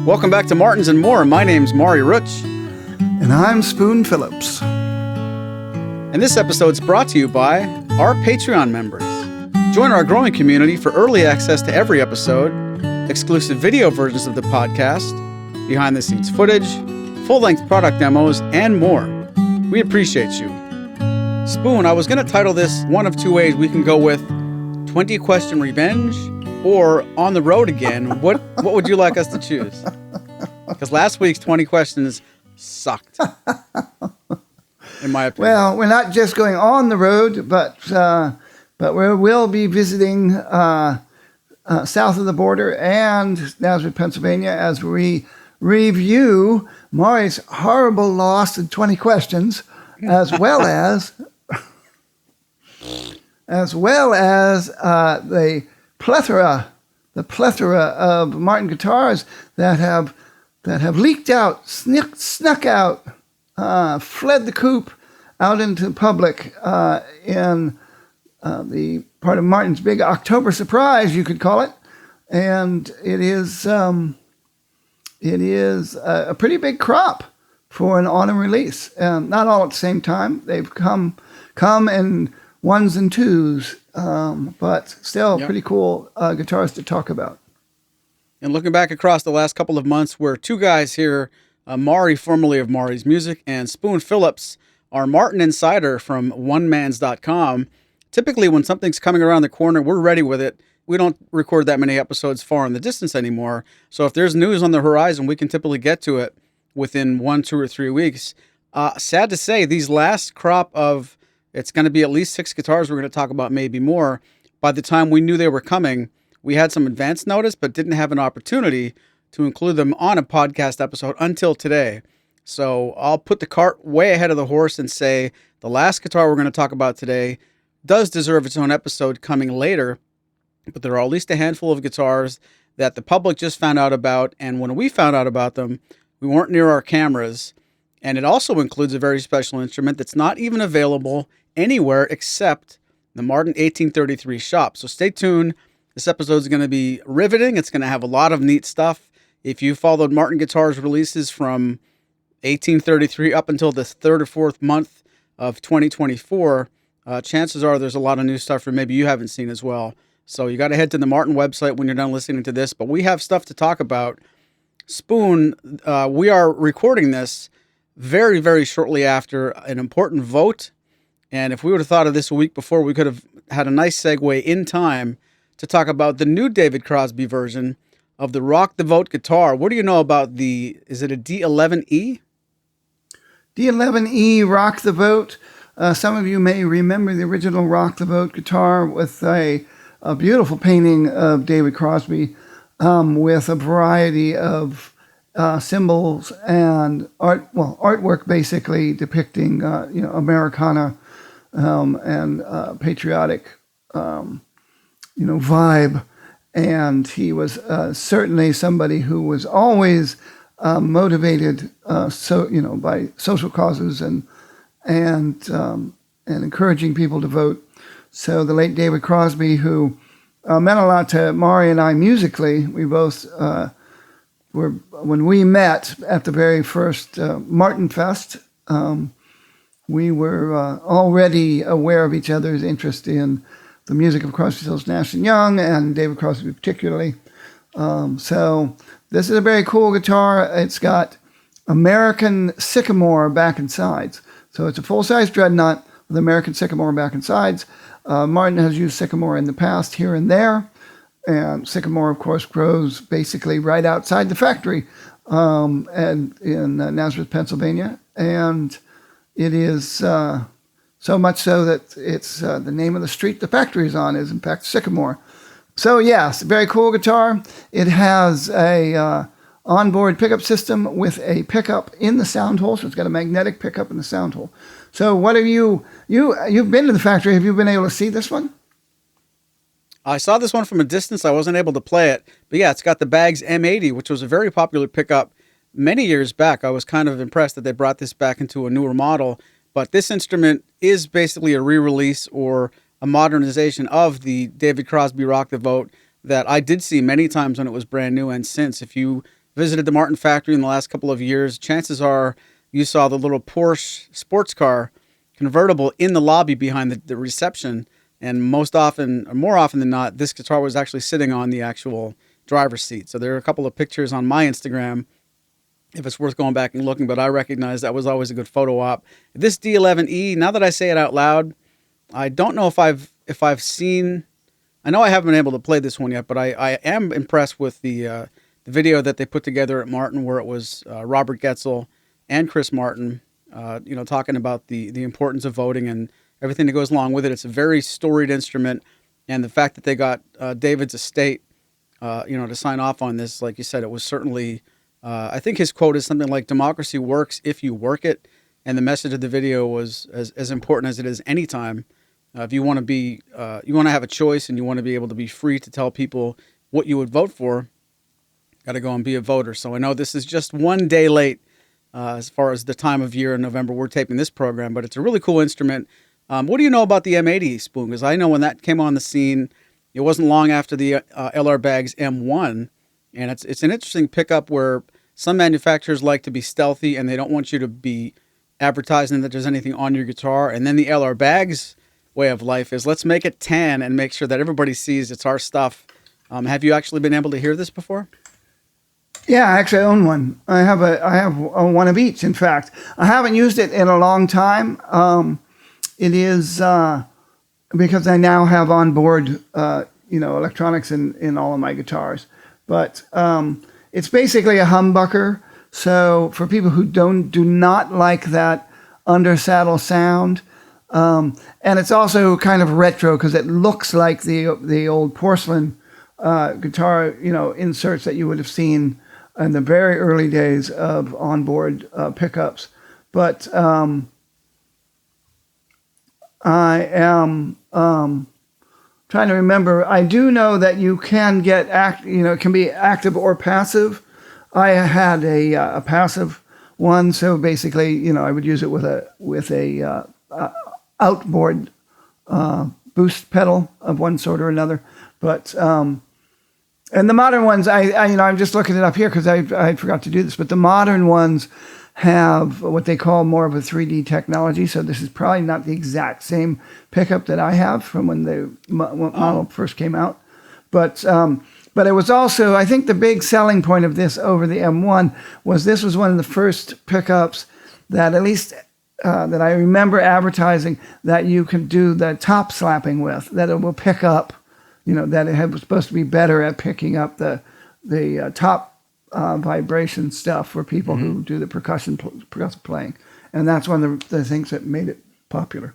Welcome back to Martins and More. My name's Maury Rutch. And I'm Spoon Phillips. And this episode's brought to you by our Patreon members. Join our growing community for early access to every episode, exclusive video versions of the podcast, behind-the-scenes footage, full-length product demos, and more. We appreciate you. Spoon, I was going to title this one of two ways. We can go with 20-question revenge or on the road again. What would you like us to choose? Because last week's 20 questions sucked, in my opinion. Well, we're not just going on the road, but we will be visiting south of the border and Nazareth, Pennsylvania, as we review Maury's horrible loss in 20 questions, as well as the plethora of Martin guitars that have leaked out, snuck out, fled the coop out into public in the part of Martin's big October surprise, you could call it. And it is a pretty big crop for an autumn release. Not all at the same time. They've come in ones and twos, but still pretty cool guitars to talk about. And looking back across the last couple of months, we're two guys here, Maury, formerly of Maury's Music, and Spoon Phillips, our Martin insider from onemans.com. Typically, when something's coming around the corner, we're ready with it. We don't record that many episodes far in the distance anymore. So if there's news on the horizon, we can typically get to it within 1, 2, or 3 weeks. Sad to say, these last crop of, it's going to be at least 6 guitars we're going to talk about, maybe more. By the time we knew they were coming, we had some advance notice, but didn't have an opportunity to include them on a podcast episode until today. So I'll put the cart way ahead of the horse and say the last guitar we're going to talk about today does deserve its own episode coming later, but there are at least a handful of guitars that the public just found out about, and when we found out about them, we weren't near our cameras. And it also includes a very special instrument that's not even available anywhere except the Martin 1833 shop. So stay tuned. This episode is going to be riveting. It's going to have a lot of neat stuff. If you followed Martin Guitars releases from 1833 up until the 3rd or 4th month of 2024, chances are there's a lot of new stuff that maybe you haven't seen as well. So you got to head to the Martin website when you're done listening to this. But we have stuff to talk about. Spoon, we are recording this very, very shortly after an important vote. And if we would have thought of this a week before, we could have had a nice segue in time to talk about the new David Crosby version of the Rock the Vote guitar. What do you know about is it a D-11E? D-11E Rock the Vote. Some of you may remember the original Rock the Vote guitar with a beautiful painting of David Crosby with a variety of symbols and artwork basically depicting Americana and patriotic vibe. And he was certainly somebody who was always motivated by social causes and encouraging people to vote. So the late David Crosby, who meant a lot to Maury and I musically, we both when we met at the very first Martin Fest, we were already aware of each other's interest in the music of Crosby, Stills, Nash & Young, and David Crosby particularly. So this is a very cool guitar. It's got American sycamore back and sides. So it's a full-size dreadnought with American sycamore back and sides. Martin has used sycamore in the past here and there. And sycamore, of course, grows basically right outside the factory and in Nazareth, Pennsylvania. And it is so much so that it's the name of the street the factory is on is, in fact, Sycamore. So, yes, very cool guitar. It has a onboard pickup system with a pickup in the sound hole. So it's got a magnetic pickup in the sound hole. So what have you've been to the factory. Have you been able to see this one? I saw this one from a distance. I wasn't able to play it. But yeah, it's got the Baggs M80, which was a very popular pickup many years back. I was kind of impressed that they brought this back into a newer model. But this instrument is basically a re-release or a modernization of the David Crosby Rock the Vote that I did see many times when it was brand new and since. If you visited the Martin factory in the last couple of years, chances are you saw the little Porsche sports car convertible in the lobby behind the reception. And most often, or more often than not, this guitar was actually sitting on the actual driver's seat. So there are a couple of pictures on my Instagram, if it's worth going back and looking, but I recognize that was always a good photo op. This D11E, now that I say it out loud, I don't know if I've seen. I know I haven't been able to play this one yet, but I am impressed with the video that they put together at Martin, where it was Robert Getzel and Chris Martin, talking about the importance of voting and everything that goes along with it. It's a very storied instrument, and the fact that they got David's estate, to sign off on this, like you said, it was certainly. I think his quote is something like, "Democracy works if you work it," and the message of the video was as important as it is anytime. If you want to be, you want to have a choice, and you want to be able to be free to tell people what you would vote for, got to go and be a voter. So I know this is just one day late as far as the time of year in November we're taping this program, but it's a really cool instrument. What do you know about the M80 Spoon? Because I know when that came on the scene, it wasn't long after the LR Baggs M1. And it's an interesting pickup where some manufacturers like to be stealthy and they don't want you to be advertising that there's anything on your guitar. And then the LR Baggs way of life is, let's make it tan and make sure that everybody sees it's our stuff. Have you actually been able to hear this before? Yeah, actually I own one. I have one of each. In fact, I haven't used it in a long time. It is because I now have onboard, electronics in all of my guitars. But it's basically a humbucker. So for people who do not like that under saddle sound, and it's also kind of retro because it looks like the old porcelain guitar, inserts that you would have seen in the very early days of onboard pickups. But I am trying to remember. I do know that you can get it can be active or passive. I had a passive one, so basically, I would use it with a outboard boost pedal of one sort or another. But and the modern ones, I'm just looking it up here because I forgot to do this. But the modern ones have what they call more of a 3D technology. So this is probably not the exact same pickup that I have from when the model first came out. But it was also, I think the big selling point of this over the M1 was this was one of the first pickups that at least that I remember advertising that you can do the top slapping with, that it will pick up, that it was supposed to be better at picking up the top vibration stuff for people who do the percussive playing. And that's one of the things that made it popular.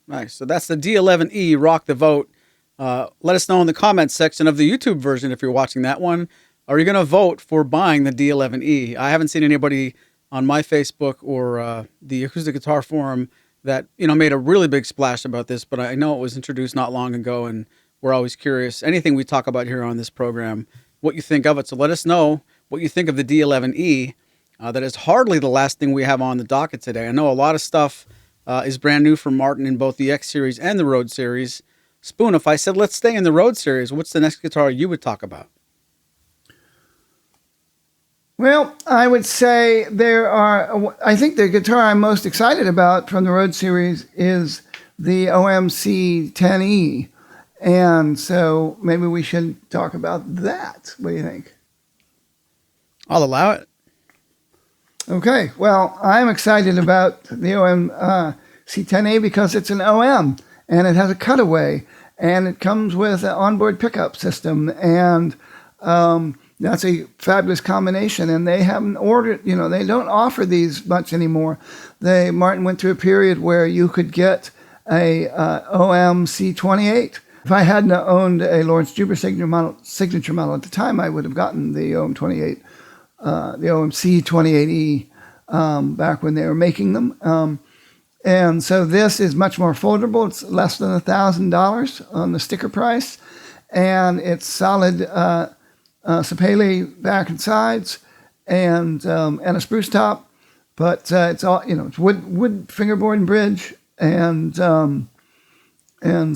Nice. So that's the D11E Rock the Vote. Let us know in the comments section of the YouTube version if you're watching that one. Are you going to vote for buying the D11E? I haven't seen anybody on my Facebook or the Acoustic Guitar Forum that made a really big splash about this, but I know it was introduced not long ago, and we're always curious. Anything we talk about here on this program, what you think of it. So let us know what you think of the D11E. That is hardly the last thing we have on the docket today. I know a lot of stuff is brand new from Martin in both the X Series and the Road Series. Spoon, if I said let's stay in the Road Series, what's the next guitar you would talk about? Well, I would say I think the guitar I'm most excited about from the Road Series is the OMC 10E. And so maybe we should talk about that. What do you think? I'll allow it. Okay. Well, I'm excited about the OMC 10A because it's an OM and it has a cutaway and it comes with an onboard pickup system. And that's a fabulous combination. And they haven't ordered, they don't offer these much anymore. Martin went through a period where you could get a OMC 28. If I hadn't owned a Lawrence Juber signature model at the time, I would have gotten the OM28, the OMC 28E back when they were making them. And so this is much more affordable. It's less than $1,000 on the sticker price, and it's solid sapele back and sides, and a spruce top. But it's all it's wood fingerboard and bridge, and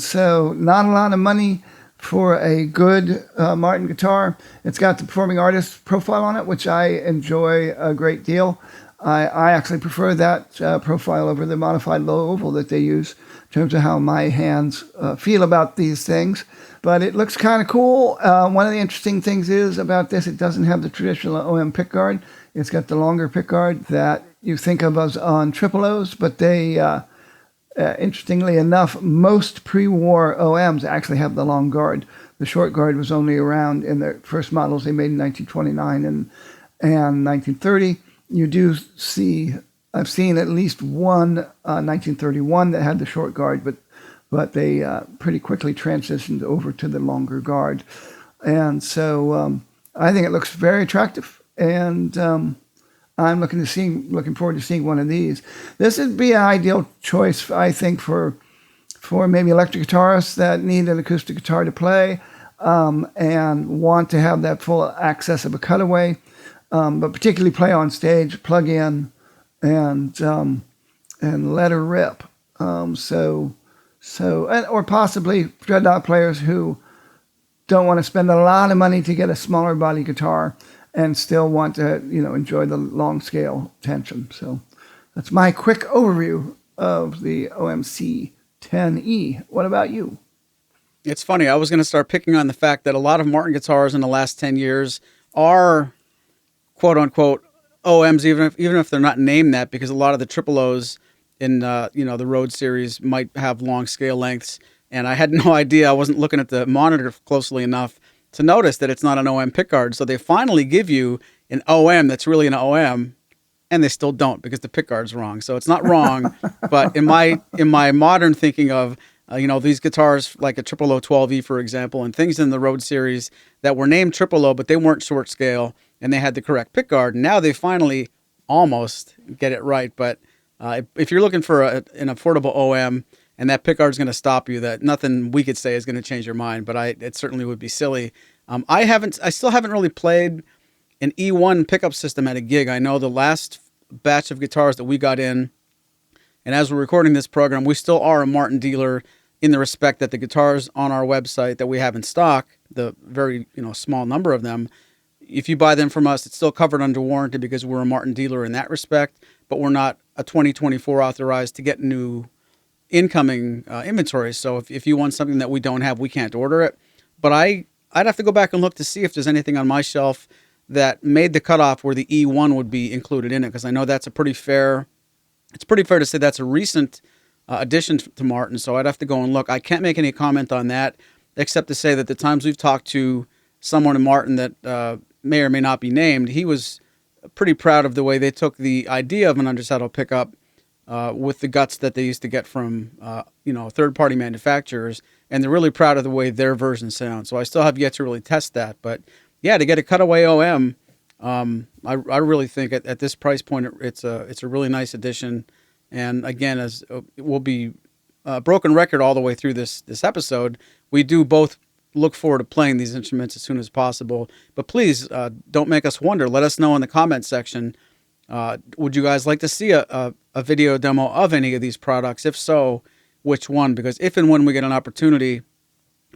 so not a lot of money for a good Martin guitar. It's got the performing artist profile on it, which I enjoy a great deal. I actually prefer that profile over the modified low oval that they use in terms of how my hands feel about these things. But it looks kind of cool. One of the interesting things is about this, it doesn't have the traditional OM pickguard. It's got the longer pickguard that you think of as on triple O's, but they, interestingly enough, most pre-war OMs actually have the long guard. The short guard was only around in the first models they made in 1929 and 1930. You do see, I've seen at least one 1931 that had the short guard, but they pretty quickly transitioned over to the longer guard. And so I think it looks very attractive, and I'm looking forward to seeing one of these. This would be an ideal choice, I think, for maybe electric guitarists that need an acoustic guitar to play and want to have that full access of a cutaway. But particularly play on stage, plug in, and let her rip. Or possibly dreadnought players who don't want to spend a lot of money to get a smaller body guitar and still want to, enjoy the long scale tension. So that's my quick overview of the OMC 10E. What about you? It's funny. I was going to start picking on the fact that a lot of Martin guitars in the last 10 years are quote unquote OMs, even if they're not named that, because a lot of the triple O's in the Road series might have long scale lengths, and I had no idea. I wasn't looking at the monitor closely enough to notice that it's not an OM pickguard. So they finally give you an OM that's really an OM, and they still don't because the pickguard's wrong. So it's not wrong, but in my modern thinking of these guitars like a triple O 12E, for example, and things in the Road series that were named triple O, but they weren't short scale, and they had the correct pickguard. Now they finally almost get it right. But if you're looking for an affordable OM and that pickguard is going to stop you, that nothing we could say is going to change your mind. But it certainly would be silly. I still haven't really played an E1 pickup system at a gig. I know the last batch of guitars that we got in, and as we're recording this program, we still are a Martin dealer in the respect that the guitars on our website that we have in stock, the very small number of them, if you buy them from us, it's still covered under warranty because we're a Martin dealer in that respect, but we're not a 2024 authorized to get new incoming inventory. So if you want something that we don't have, we can't order it. But I'd have to go back and look to see if there's anything on my shelf that made the cutoff where the E1 would be included in it, because I know it's pretty fair to say that's a recent addition to Martin. So I'd have to go and look. I can't make any comment on that, except to say that the times we've talked to someone in Martin that may or may not be named, he was pretty proud of the way they took the idea of an undersaddle pickup with the guts that they used to get from third-party manufacturers, and they're really proud of the way their version sounds. So I still have yet to really test that, but yeah, to get a cutaway OM, I really think at this price point it's a really nice addition. And again, as it will be a broken record all the way through this episode, we do both look forward to playing these instruments as soon as possible. But please don't make us wonder. Let us know in the comments section. Would you guys like to see a video demo of any of these products? If so, which one? Because if and when we get an opportunity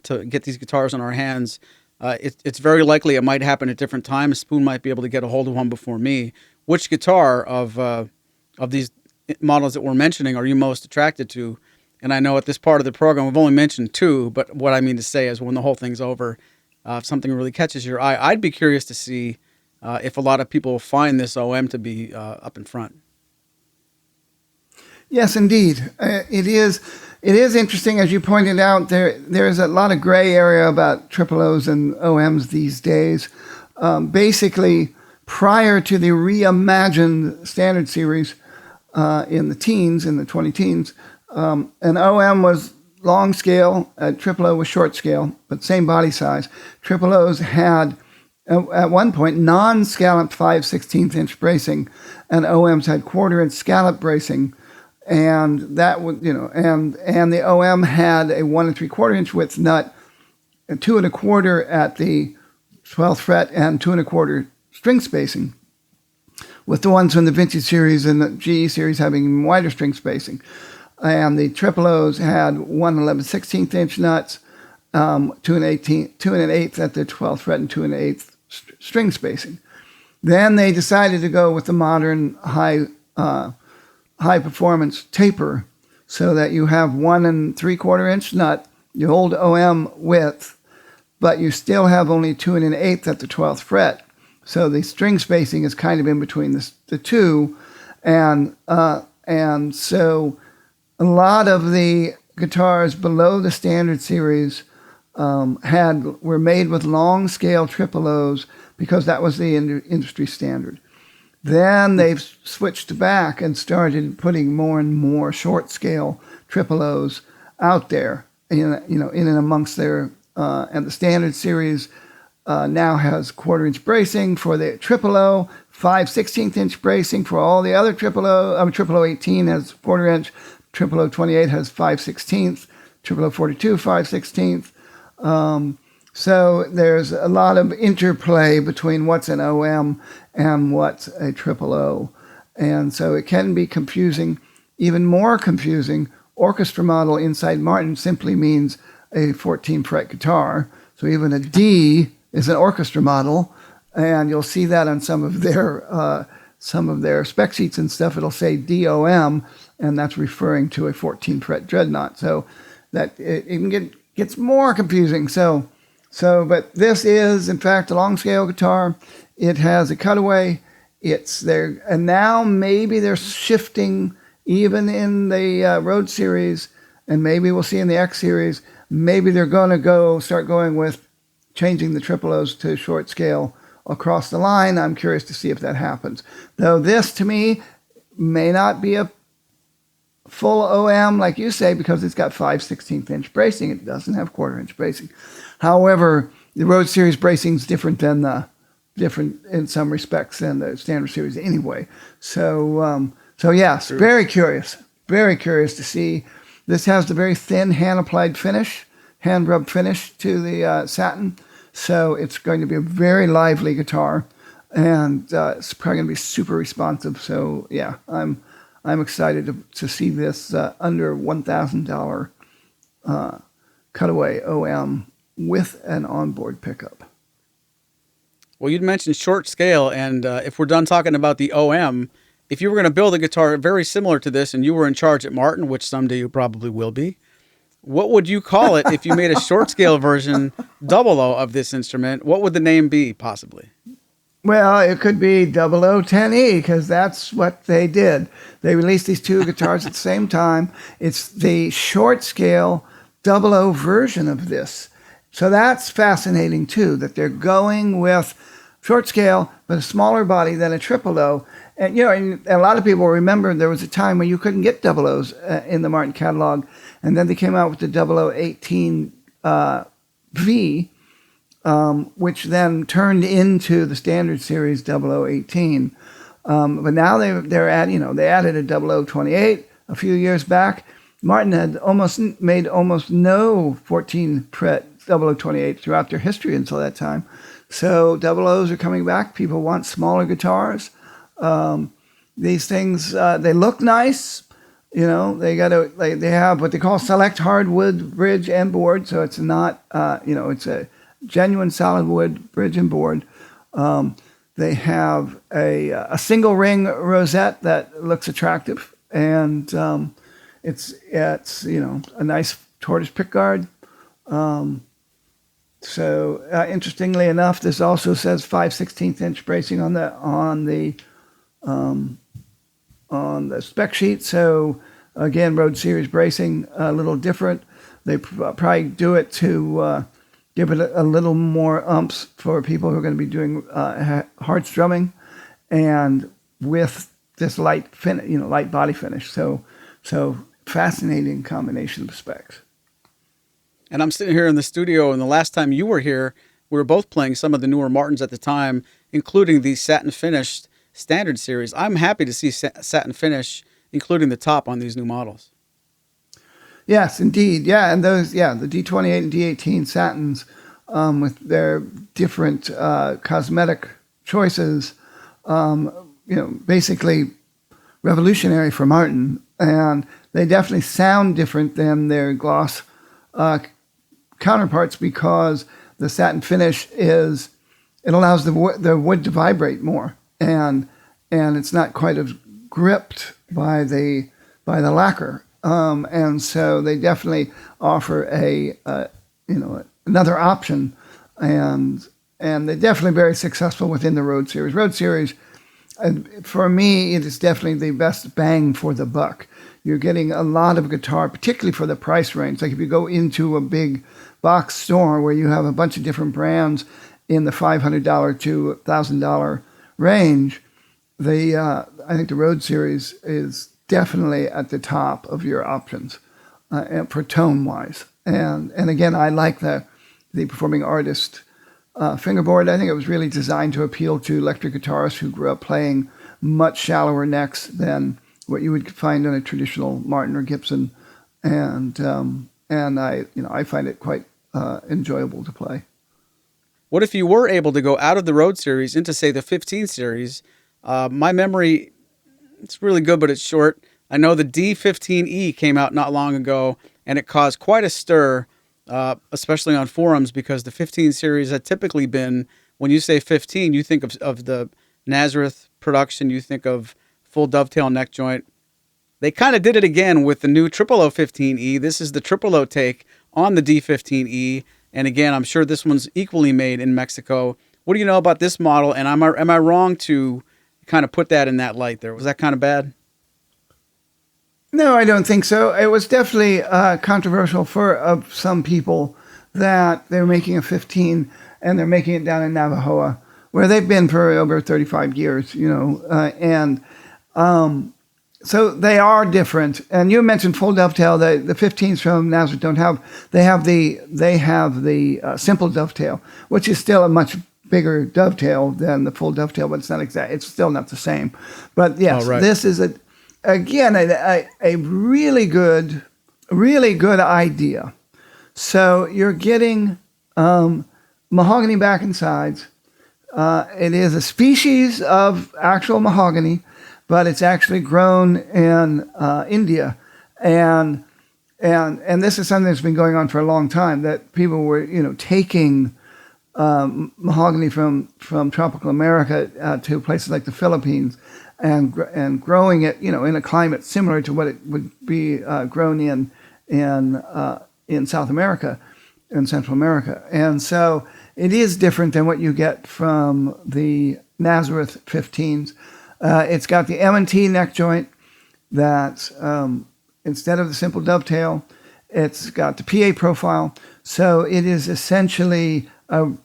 to get these guitars in our hands, it's very likely it might happen at different times. Spoon might be able to get a hold of one before me. Which guitar of these models that we're mentioning are you most attracted to? And I know at this part of the program, we've only mentioned two, but what I mean to say is when the whole thing's over, if something really catches your eye, I'd be curious to see if a lot of people find this OM to be up in front. Yes, indeed. It is interesting, as you pointed out, there's a lot of gray area about triple O's and OMs these days. Basically, prior to the reimagined standard series in the 20 teens, an OM was long scale, triple O was short scale, but same body size. Triple O's had, at one point, non-scalloped 5/16 inch bracing, and OMs had quarter-inch scallop bracing, and that would, and the OM had a 1 3/4 inch width nut, and 2 1/4 at the 12th fret, and 2 1/4 string spacing, with the ones from the Vintage series and the GE series having even wider string spacing. And the triple O's had 1 11/16 inch nuts, 2 1/8 at the 12th fret and 2 1/8 string spacing. Then they decided to go with the modern high performance taper, so that you have 1 3/4 inch nut, you hold OM width, but you still have only 2 1/8 at the 12th fret. So the string spacing is kind of in between the two, and so a lot of the guitars below the standard series were made with long scale triple O's because that was the industry standard. Then they've switched back and started putting more and more short scale triple O's out there, in and amongst their and the standard series now has 1/4 inch bracing for the triple O, 5/16 inch bracing for all the other triple O. Triple O 18 has 1/4 inch, triple O 28 has 5/16, triple O 42 5/16. So there's a lot of interplay between what's an OM and what's a triple O. And so it can be confusing, even more confusing. Orchestra model inside Martin simply means a 14 fret guitar. So even a D is an orchestra model, and you'll see that on some of their spec sheets and stuff. It'll say DOM, and that's referring to a 14 fret dreadnought. So that it can gets more confusing. But this is, in fact, a long scale guitar. It has a cutaway. It's there, and now maybe they're shifting even in the Road series, and maybe we'll see in the X series. Maybe they're going to start going with changing the triple O's to short scale across the line. I'm curious to see if that happens. Though this, to me, may not be a full OM, like you say, because it's got 5/16 inch bracing. It doesn't have 1/4 inch bracing. However, the Road series bracing is different in some respects than the standard series anyway. So yes, True. very curious to see. This has the very thin hand-applied finish, hand-rubbed finish to the satin. So it's going to be a very lively guitar, and it's probably going to be super responsive. So yeah, I'm excited to see this under $1,000 cutaway OM with an onboard pickup. Well, you'd mentioned short scale, and if we're done talking about the OM, if you were going to build a guitar very similar to this and you were in charge at Martin, which someday you probably will be, what would you call it if you made a short scale version, double O, of this instrument? What would the name be, possibly? Well, it could be 0010E, because that's what they did. They released these two guitars at the same time. It's the short scale 00 version of this. So that's fascinating too, that they're going with short scale, but a smaller body than a triple O. And, and a lot of people remember there was a time when you couldn't get double O's in the Martin catalog. And then they came out with the 0018 V, which then turned into the standard series 0018. But now they added a 0028 a few years back. Martin had made almost no 14 fret 0028 throughout their history until that time. So double O's are coming back. People want smaller guitars. These things, they look nice. They have what they call select hardwood bridge and board. So it's not, it's a genuine solid wood bridge and board. They have a single ring rosette that looks attractive, and it's a nice tortoise pickguard. So interestingly enough, this also says 5/16 inch bracing on the spec sheet. So again, Road series bracing, a little different. They probably do it to give it a little more umps for people who are going to be doing hard strumming, and with this light body finish. So fascinating combination of specs. And I'm sitting here in the studio, and the last time you were here, we were both playing some of the newer Martins at the time, including the satin finished standard series. I'm happy to see satin finish, including the top on these new models. Yes, indeed. Yeah, and those, the D28 and D18 satins, with their different cosmetic choices, basically revolutionary for Martin, and they definitely sound different than their gloss counterparts because the satin finish it allows the wood to vibrate more, and it's not quite as gripped by the lacquer, and so they definitely offer another option, and they're definitely very successful within the Road Series. Road Series, for me, it is definitely the best bang for the buck. You're getting a lot of guitar, particularly for the price range. Like if you go into a big box store where you have a bunch of different brands in the $500 to $1,000 range, I think the Road Series is definitely at the top of your options for tone-wise. And again, I like the Performing Artist fingerboard. I think it was really designed to appeal to electric guitarists who grew up playing much shallower necks than what you would find on a traditional Martin or Gibson, and I find it quite enjoyable to play. What if you were able to go out of the Road Series into, say, the 15 series? My memory, it's really good, but it's short. I know the D-15E came out not long ago, and it caused quite a stir, especially on forums, because the 15 series had typically been, when you say 15, you think of the Nazareth production, you think of full dovetail neck joint. They kind of did it again with the new 00015E. This is the 000 take on the D-15E. And again, I'm sure this one's equally made in Mexico. What do you know about this model? And am I wrong to kind of put that in that light there? Was that kind of bad? No, I don't think so. It was definitely controversial for some people that they're making a 15 and they're making it down in Navajoa, where they've been for over 35 years, so they are different. And you mentioned full dovetail. The 15s from Nazareth don't have. They have the simple dovetail, which is still a much bigger dovetail than the full dovetail, but it's not exact. It's still not the same. But yes, This is a really good idea. So you're getting mahogany back and sides. It is a species of actual mahogany, but it's actually grown in India, and this is something that's been going on for a long time. That people were, taking mahogany from tropical America to places like the Philippines, and growing it, in a climate similar to what it would be grown in South America and Central America, and so it is different than what you get from the Nazareth 15s. It's got the M&T neck joint that, instead of the simple dovetail, it's got the PA profile. So it is essentially Road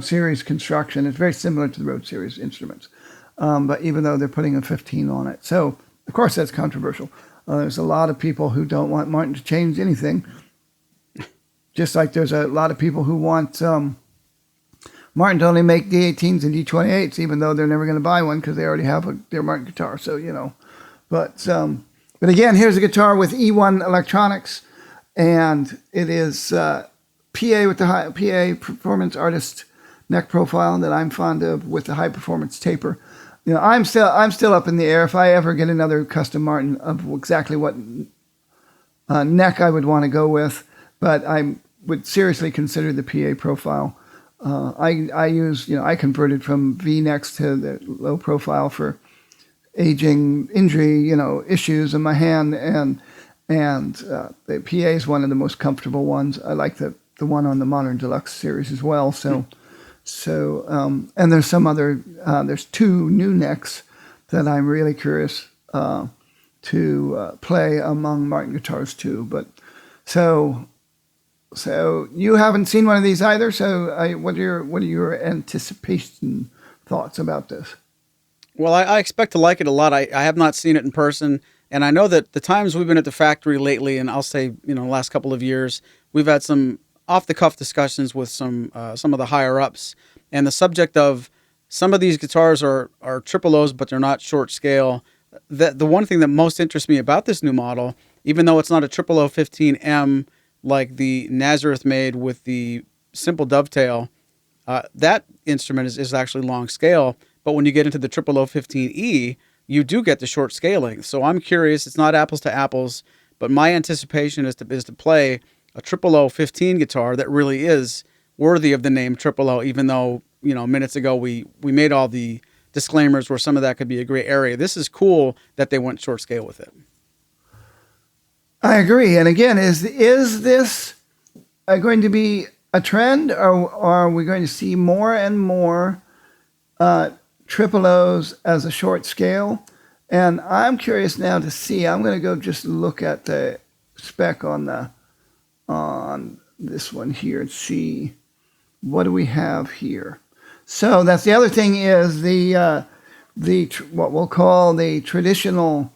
Series construction. It's very similar to the Road Series instruments, but even though they're putting a 15 on it. So, of course, that's controversial. There's a lot of people who don't want Martin to change anything. Just like there's a lot of people who want Martin to only make D18s and D28s, even though they're never going to buy one because they already have their Martin guitar. So, but again, here's a guitar with E1 electronics, and it is PA with the high PA Performance Artist neck profile that I'm fond of, with the high performance taper. I'm still up in the air if I ever get another custom Martin of exactly what neck I would want to go with, but I would seriously consider the PA profile. I converted from V necks to the low profile for aging, injury, issues in my hand, and the PA is one of the most comfortable ones. I like the one on the Modern Deluxe series as well. So and there's some other, there's two new necks that I'm really curious to play among Martin guitars too. But so you haven't seen one of these either. So what are your anticipation thoughts about this? Well, I expect to like it a lot. I have not seen it in person, and I know that the times we've been at the factory lately, and I'll say, the last couple of years, we've had some off-the-cuff discussions with some of the higher-ups, and the subject of some of these guitars are triple O's, but they're not short scale. The one thing that most interests me about this new model, even though it's not a 00015M like the Nazareth made with the simple dovetail, that instrument is actually long scale. But when you get into the 00015E, you do get the short scaling. So I'm curious. It's not apples to apples, but my anticipation is to play a triple O 15 guitar that really is worthy of the name triple O, even though, minutes ago we made all the disclaimers where some of that could be a gray area. This is cool that they went short scale with it. I agree. And again, is this going to be a trend, or are we going to see more and more triple O's as a short scale? And I'm curious now to see. I'm going to go just look at the spec on this one here and see what do we have here. So that's the other thing is the what we'll call the traditional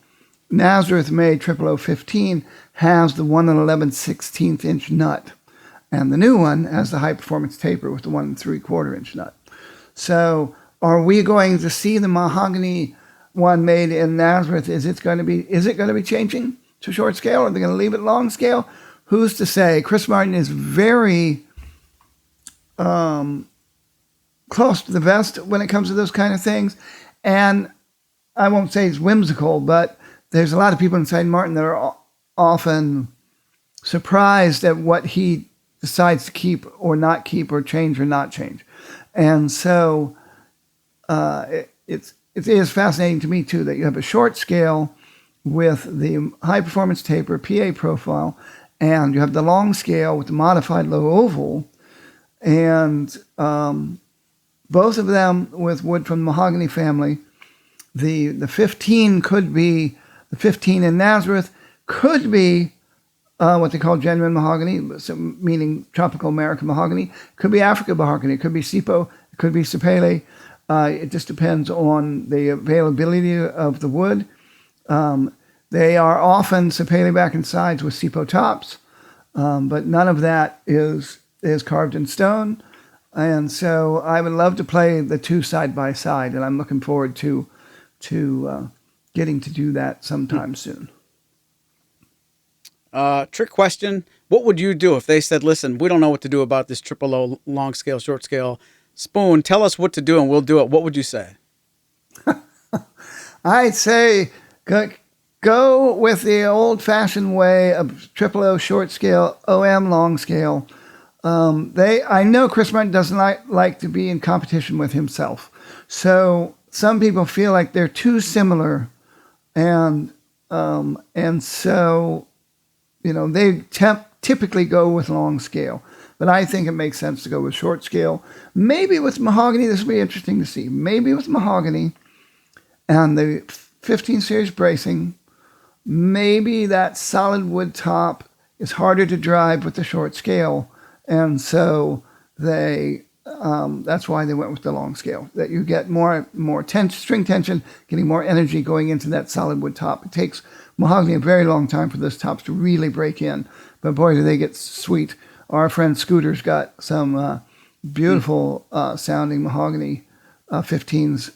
Nazareth-made triple O 15 has the 1 11/16 inch nut, and the new one has the high-performance taper with the 1 3/4 inch nut. So, are we going to see the mahogany one made in Nazareth? Is it going to be changing to short scale? Or are they going to leave it long scale? Who's to say? Chris Martin is very close to the vest when it comes to those kind of things, and I won't say he's whimsical, but there's a lot of people inside Martin that are often surprised at what he decides to keep or not keep or change or not change. And so it is fascinating to me, too, that you have a short scale with the high-performance taper PA profile, and you have the long scale with the modified low oval, and both of them with wood from the mahogany family. The 15 could be, the 15 in Nazareth could be what they call genuine mahogany, meaning tropical American mahogany. It could be African mahogany. It could be Sipo. It could be Sapele. It just depends on the availability of the wood. They are often Sapele back and sides with Sipo tops, but none of that is carved in stone. And so I would love to play the two side by side, and I'm looking forward to getting to do that sometime soon. Trick question. What would you do if they said, listen, we don't know what to do about this triple O long scale, short scale? Spoon, tell us what to do and we'll do it. What would you say? I'd say go with the old-fashioned way of triple O short scale, OM long scale. I know Chris Martin doesn't like to be in competition with himself. So some people feel like they're too similar, and so they typically go with long scale. But I think it makes sense to go with short scale. Maybe with mahogany, this will be interesting to see. Maybe with mahogany and the 15 series bracing, maybe that solid wood top is harder to drive with the short scale. And so that's why they went with the long scale, that you get more string tension, getting more energy going into that solid wood top. It takes mahogany a very long time for those tops to really break in, but boy, do they get sweet. Our friend Scooter's got some beautiful sounding mahogany 15s,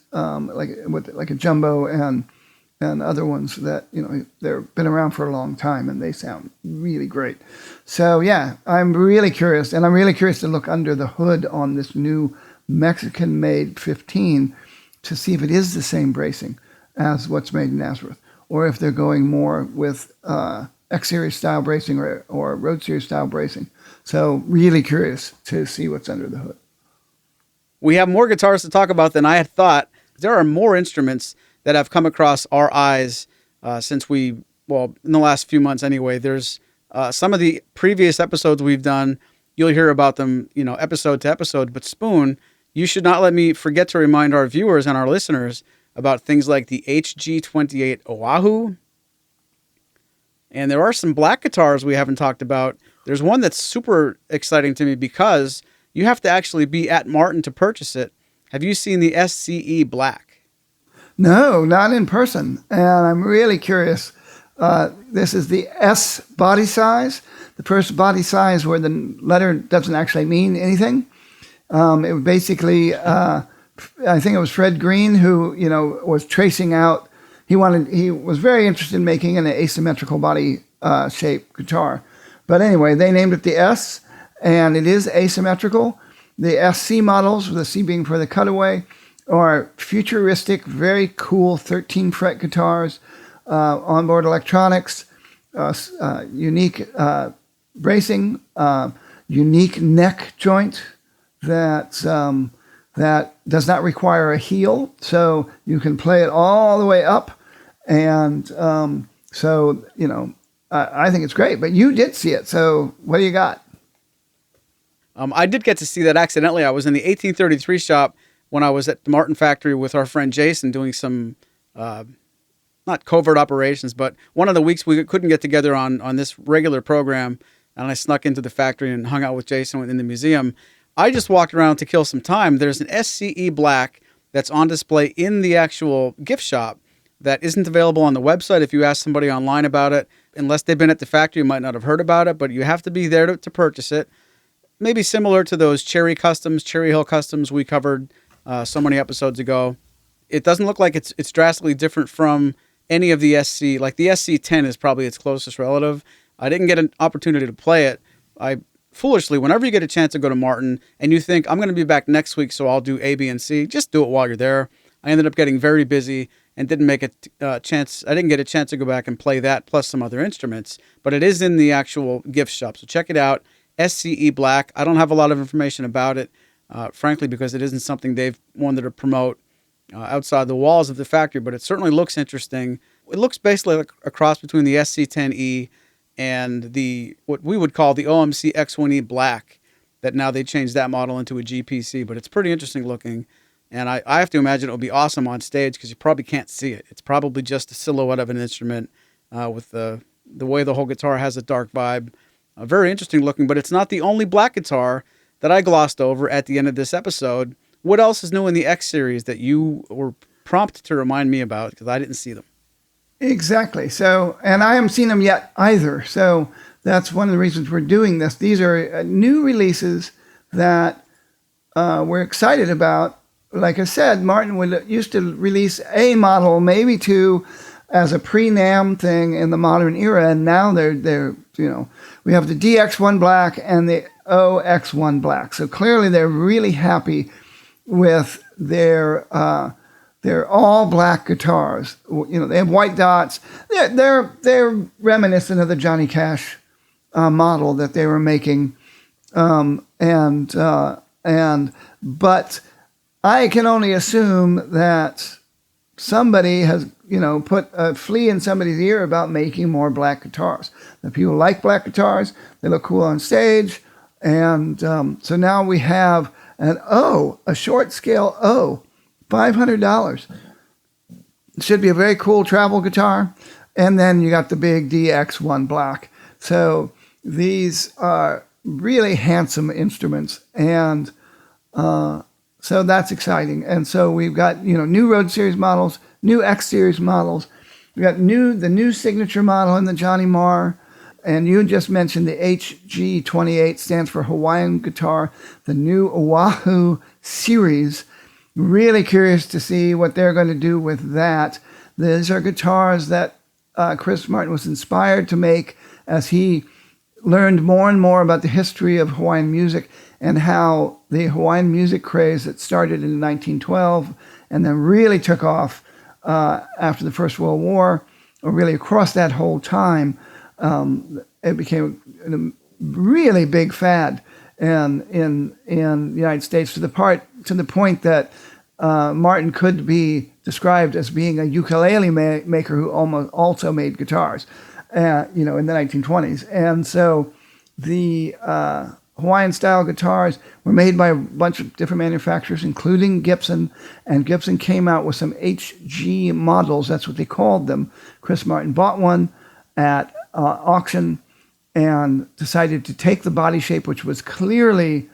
like a jumbo and other ones that they've been around for a long time and they sound really great. So yeah, I'm really curious, and I'm really curious to look under the hood on this new Mexican-made 15 to see if it is the same bracing as what's made in Nazareth, or if they're going more with X-Series style bracing or Road Series style bracing. So really curious to see what's under the hood. We have more guitars to talk about than I had thought. There are more instruments that have come across our eyes since in the last few months anyway. There's some of the previous episodes we've done, you'll hear about them, episode to episode. But Spoon, you should not let me forget to remind our viewers and our listeners about things like the HG28 Oahu. And there are some black guitars we haven't talked about. There's one that's super exciting to me because you have to actually be at Martin to purchase it. Have you seen the SCE Black? No, not in person. And I'm really curious. This is the S body size, the first body size where the letter doesn't actually mean anything. It was basically, I think it was Fred Green who, was tracing out. He was very interested in making an asymmetrical body shape guitar. But anyway, they named it the S, and it is asymmetrical. The SC models, with the C being for the cutaway, are futuristic, very cool 13-fret guitars, onboard electronics, unique bracing, unique neck joint that does not require a heel, so you can play it all the way up. And so, I think it's great. But you did see it, so what do you got? I did get to see that accidentally. I was in the 1833 shop when I was at the Martin factory with our friend Jason doing some, not covert operations, but one of the weeks we couldn't get together on this regular program, and I snuck into the factory and hung out with Jason in the museum. I just walked around to kill some time. There's an SCE Black that's on display in the actual gift shop that isn't available on the website. If you ask somebody online about it, unless they've been at the factory, you might not have heard about it, but you have to be there to purchase it. Maybe similar to those Cherry Hill Customs we covered so many episodes ago. It doesn't look like it's drastically different from any of the SC. Like the SC10 is probably its closest relative. I didn't get an opportunity to play it. I foolishly, whenever you get a chance to go to Martin and you think, I'm going to be back next week, so I'll do A, B, and C, just do it while you're there. I ended up getting very busy and didn't make a chance. I didn't get a chance to go back and play that plus some other instruments, but it is in the actual gift shop. So check it out. SCE Black. I don't have a lot of information about it, frankly, because it isn't something they've wanted to promote outside the walls of the factory, but it certainly looks interesting. It looks basically like a cross between the SC10E and what we would call the OMC X1E Black, that now they changed that model into a GPC, but it's pretty interesting looking. And I have to imagine it'll be awesome on stage because you probably can't see it. It's probably just a silhouette of an instrument with the way the whole guitar has a dark vibe. Very interesting looking, but it's not the only black guitar that I glossed over at the end of this episode. What else is new in the X series that you were prompted to remind me about because I didn't see them? Exactly. So, and I haven't seen them yet either. So that's one of the reasons we're doing this. These are new releases that we're excited about. Like I said, Martin used to release a model, maybe two, as a pre-NAMM thing in the modern era, and now they're we have the DX1 Black and the OX1 Black. So clearly they're really happy with their all black guitars. They have white dots. They're reminiscent of the Johnny Cash model that they were making, but I can only assume that somebody has, put a flea in somebody's ear about making more black guitars. The people like black guitars. They look cool on stage. And so now we have a short scale O, $500. It should be a very cool travel guitar. And then you got the big DX1 Black. So these are really handsome instruments. And so that's exciting. And so we've got, new Road Series models, new X Series models. We got the new signature model in the Johnny Marr. And you just mentioned the HG28 stands for Hawaiian guitar, the new Oahu series. Really curious to see what they're going to do with that. These are guitars that Chris Martin was inspired to make as he learned more and more about the history of Hawaiian music and how the Hawaiian music craze that started in 1912 and then really took off after the First World War, or really across that whole time, it became a really big fad in the United States to the point that Martin could be described as being a ukulele maker who also made guitars, in the 1920s. And so the Hawaiian style guitars were made by a bunch of different manufacturers, including Gibson, and Gibson came out with some HG models. That's what they called them. Chris Martin bought one at auction and decided to take the body shape, which was clearly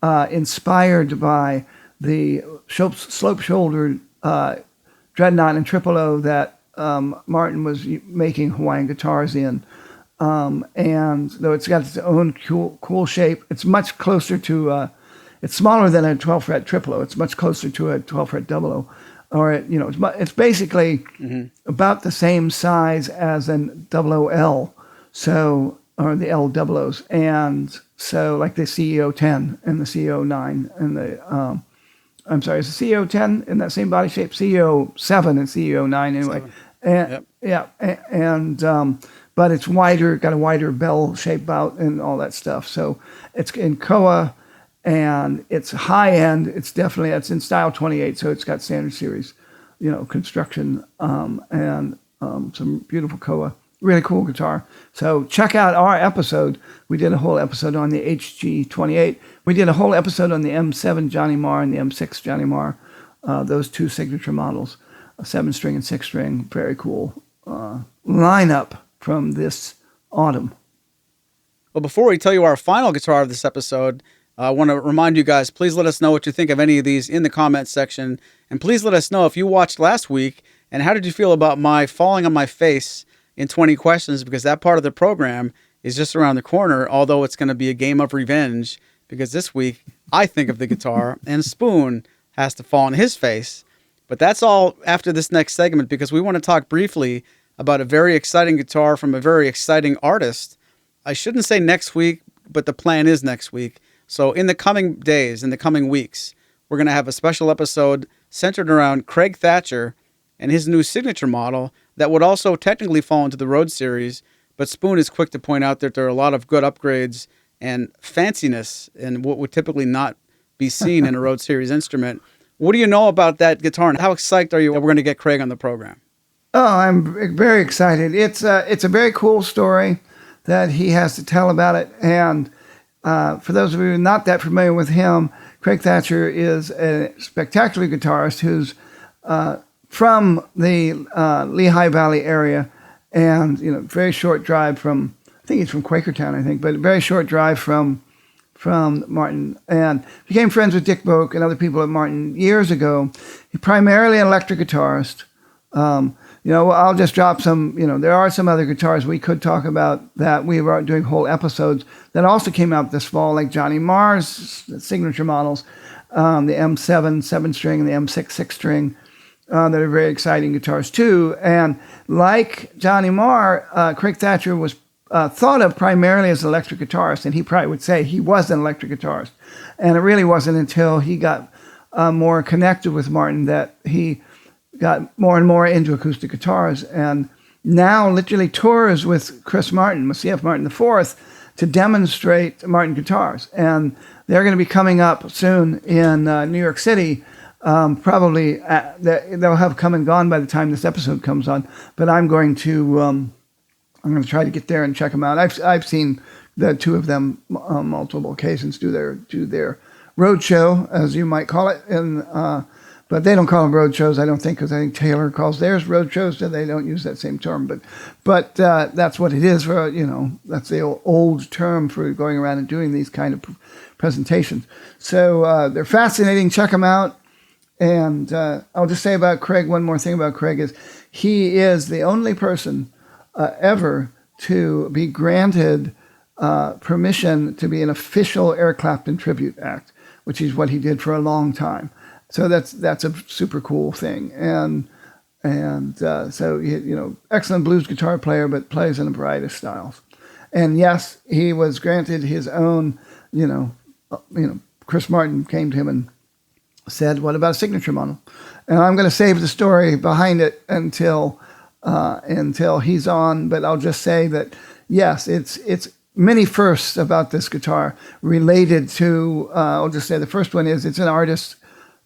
inspired by the slope-shouldered Dreadnought and Triple O that Martin was making Hawaiian guitars in. And though it's got its own cool shape, it's much closer to, it's smaller than a 12-fret Triple O. It's much closer to a 12-fret Double O. Or, it's basically about the same size as an OOL, or the L double O's. And so like the CEO 10 and the CEO 9 and the, is the CEO 10 in that same body shape? CEO 7 and CEO 9 anyway. And, yep. Yeah. but it's wider, got a wider bell shape bout and all that stuff. So it's in Koa, and it's high end. It's in style 28, so it's got standard series, construction, and some beautiful Koa. Really cool guitar. So check out our episode. We did a whole episode on the HG28. We did a whole episode on the M7 Johnny Marr and the M6 Johnny Marr, those two signature models, a 7-string and 6-string. Very cool lineup from this autumn. Well, before we tell you our final guitar of this episode, I want to remind you guys, please let us know what you think of any of these in the comments section. And please let us know if you watched last week and how did you feel about my falling on my face in 20 questions, because that part of the program is just around the corner, although it's going to be a game of revenge, because this week I think of the guitar and Spoon has to fall on his face. But that's all after this next segment, because we want to talk briefly about a very exciting guitar from a very exciting artist. I shouldn't say next week, but the plan is next week. So in the coming days, in the coming weeks, we're going to have a special episode centered around Craig Thatcher and his new signature model that would also technically fall into the Rhodes series, but Spoon is quick to point out that there are a lot of good upgrades and fanciness in what would typically not be seen in a Rhodes series instrument. What do you know about that guitar, and how excited are you that we're going to get Craig on the program? Oh, I'm very excited. It's a very cool story that he has to tell about it. And for those of you not that familiar with him, Craig Thatcher is a spectacular guitarist who's from the Lehigh Valley area, and very short drive from, I think he's from Quakertown, but a very short drive from Martin, and became friends with Dick Boak and other people at Martin years ago. He's primarily an electric guitarist. I'll just drop some, there are some other guitars we could talk about that we were doing whole episodes that also came out this fall, like Johnny Marr's signature models, the M7 7-string and the M6 6-string. That are very exciting guitars too. And like Johnny Marr, Craig Thatcher was thought of primarily as an electric guitarist, and he probably would say he was an electric guitarist. And it really wasn't until he got more connected with Martin that he got more and more into acoustic guitars, and now literally tours with Chris Martin, with CF Martin IV, to demonstrate Martin guitars. And they're going to be coming up soon in New York City. Probably they'll have come and gone by the time this episode comes on. But I'm going to try to get there and check them out. I've seen the two of them on multiple occasions do their road show, as you might call it, but they don't call them road shows, I don't think, because I think Taylor calls theirs road shows, so they don't use that same term. But that's what it is for, that's the old term for going around and doing these kind of presentations. So they're fascinating. Check them out. And I'll just say about Craig, one more thing about Craig is he is the only person ever to be granted permission to be an official Eric Clapton tribute act, which is what he did for a long time. So that's a super cool thing. And so excellent blues guitar player, but plays in a variety of styles. And yes, he was granted his own. Chris Martin came to him and said, "What about a signature model?" And I'm going to save the story behind it until he's on. But I'll just say that yes, it's many firsts about this guitar related to. I'll just say the first one is it's an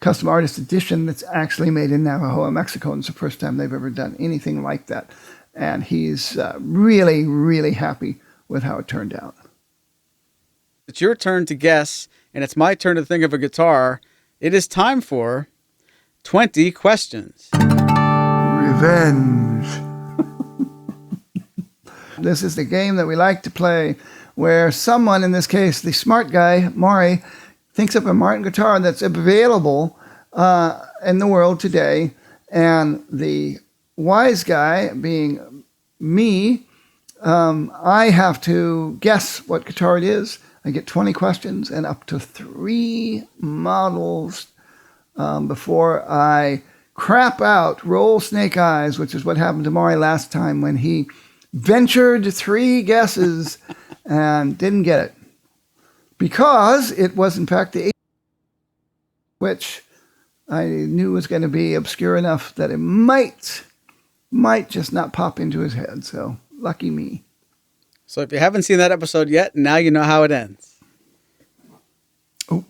custom artist edition that's actually made in Navajo, Mexico, and it's the first time they've ever done anything like that. And he's really, really happy with how it turned out. It's your turn to guess, and it's my turn to think of a guitar. It is time for 20 questions. Revenge. This is the game that we like to play where someone, in this case, the smart guy, Maury, thinks of a Martin guitar that's available in the world today, and the wise guy, being me, I have to guess what guitar it is. I get 20 questions and up to 3 models before I crap out, roll snake eyes, which is what happened to Maury last time when he ventured 3 guesses and didn't get it. Because it was, in fact, the 8, which I knew was going to be obscure enough that it might just not pop into his head. So Lucky me. So if you haven't seen that episode yet, now you know how it ends. Oh.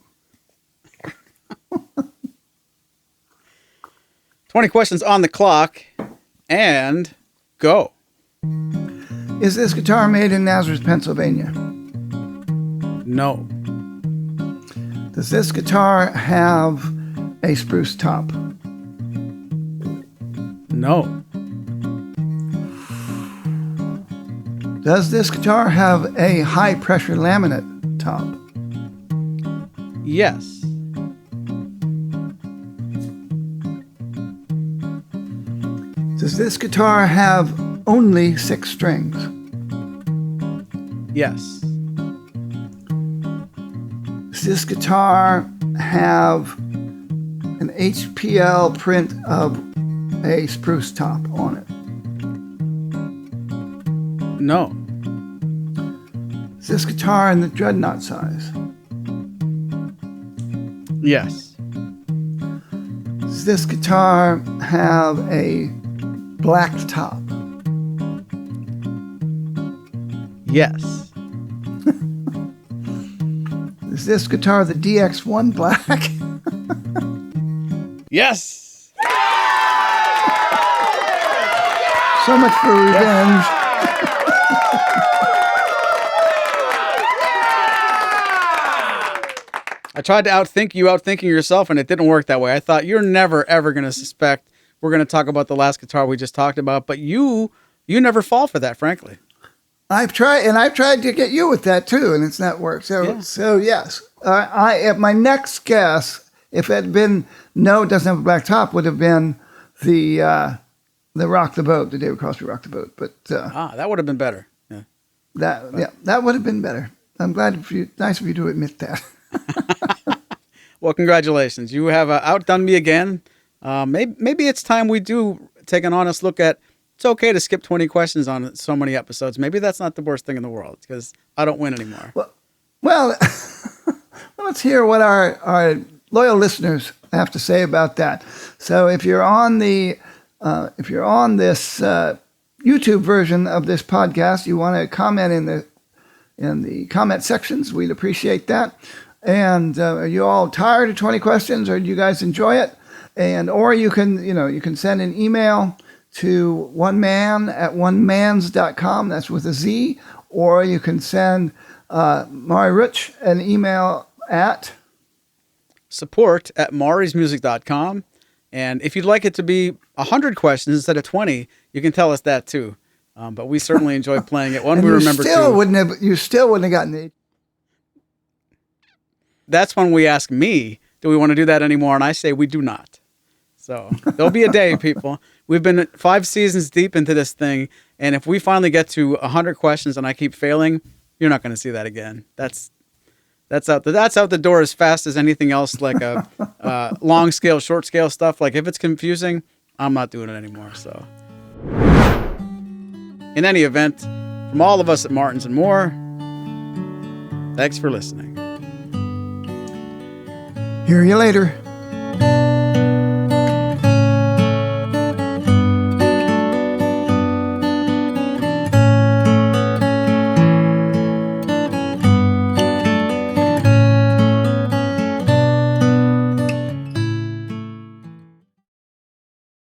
20 questions on the clock, and go. Is this guitar made in Nazareth, Pennsylvania? No. Does this guitar have a spruce top? No. Does this guitar have a high pressure laminate top? Yes. Does this guitar have only 6 strings? Yes. Does this guitar have an HPL print of a spruce top on it? No. Is this guitar in the dreadnought size? Yes. Does this guitar have a black top? Yes. Is this guitar the DX1 black? Yes. So much for revenge. I tried to outthink you outthinking yourself, and it didn't work that way. I thought you're never, ever going to suspect we're going to talk about the last guitar we just talked about, but you never fall for that, frankly. I've tried to get you with that too, and it's not worked. So yes, if my next guess, if it had been no, it doesn't have a black top, would have been the Rock the Vote, the David Crosby Rock the Vote. But that would have been better. Yeah. That would have been better. I'm glad for you. Nice of you to admit that. Well, congratulations. You have outdone me again. Maybe it's time we do take an honest look at. It's okay to skip 20 questions on so many episodes. Maybe that's not the worst thing in the world because I don't win anymore. Well, let's hear what our loyal listeners have to say about that. So if you're on this YouTube version of this podcast, you want to comment in the comment sections. We'd appreciate that. And are you all tired of 20 questions, or do you guys enjoy it? Or you can send an email to oneman@onemans.com. That's with a Z. Or you can send Maury Rutch an email at support@maurysmusic.com. And if you'd like it to be 100 questions instead of 20, you can tell us that too. But we certainly enjoy playing it. One we remember too. You still wouldn't have gotten it. That's when we ask me, do we want to do that anymore? And I say we do not. So there'll be a day, people. We've been 5 seasons deep into this thing, and if we finally get to 100 questions and I keep failing, you're not going to see that again. That's out the door as fast as anything else, like a long scale, short scale stuff. Like if it's confusing, I'm not doing it anymore. So in any event, from all of us at Martins and More, thanks for listening. Hear you later.